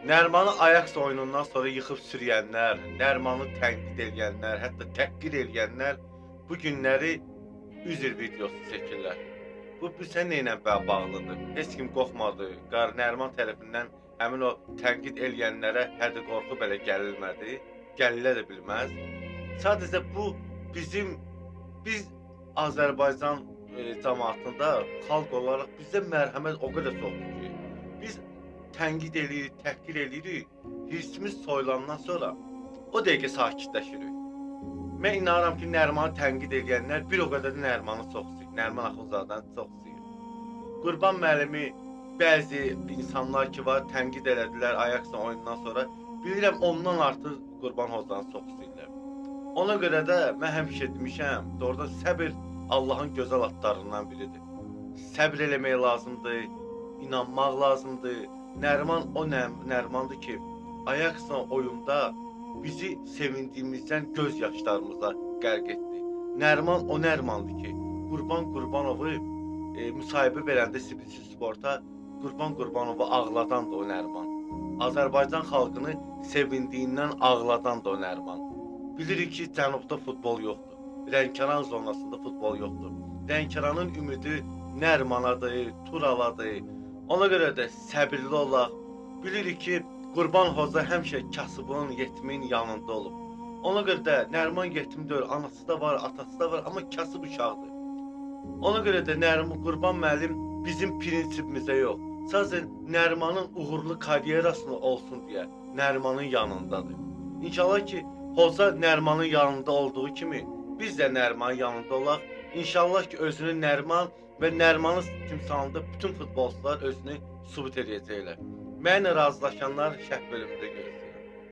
Nərimanı Ajax oyunundan sonra yıxıb sürüyənlər, Nərimanı tənqid eləyənlər, hətta təhqir eləyənlər bu günləri üzr videosu çəkirlər. Bu bizə nəylə bağlıdır? Heç kim qorxmadı. Nəriman tərəfindən həmin o tənqid eləyənlərə hədə qorxu belə gəlilmədi. Gəlilə də bilməz. Sadəcə bu bizim biz Azərbaycan cəmaatında xalq olaraq bizdə mərhəmət o qədər çoxdur ki, biz tənqid eləyirik, təhqir eləyirik, hirsimiz soyulandan sonra o dəqiqə sakitləşirik. Mən inanıram ki, Nərimanı tənqid eləyənlər bir o qədər də Nərimanı çox istəyir. Nəriman Axundzadəni çox istəyir. Qurban müəllimi bəzi insanlar ki var, tənqid elədilər Ajaxın oyunundan sonra. Bilirəm ondan artıq Qurban Hocanı çox istəyirlər. Ona görə də mən həmişə demişəm, doğrudan səbir Allahın gözəl atlarından biridir. Səbr eləmək lazımdır, inanmaq lazımdır. Nəriman o Nərimandır ki, Ajaxla oyunda bizi sevindiyimizdən göz yaşlarımıza qərq etdi. Nəriman o Nərimandır ki, Qurban Qurbanovu müsahibə verəndə Sibirsi Sporta Qurban Qurbanovu ağladan da o Nəriman. Azərbaycan xalqını sevindiyindən ağladan da o Nəriman. Bilirik ki, cənubda futbol yoxdur. Lənkəran zonasında futbol yoxdur. Lənkəranın ümidi Nərimanadır, Turaladır. Ona görə də səbirli olaq. Bilirik ki, Qurban Hoca həmişə kasıbın, yetimin yanında olub. Ona görə də Nəriman yetim deyil, anası da var, atası da var, amma kasıb uşaqdır. Ona görə də Nəriman Qurban müəllim bizim prinsipimizə yox, sadəcə Nərimanın uğurlu karyerasını olsun deyə Nərimanın yanındadır. İnşallah ki, Hoca Nərimanın yanında olduğu kimi biz də Nərimanın yanında olaq. İnşallah ki, özünü Nəriman və Nərimanın timsalında bütün futbolçular özünü sübut edəcəklər. Mənlə razılaşanlar şərh bölümündə görüşürük.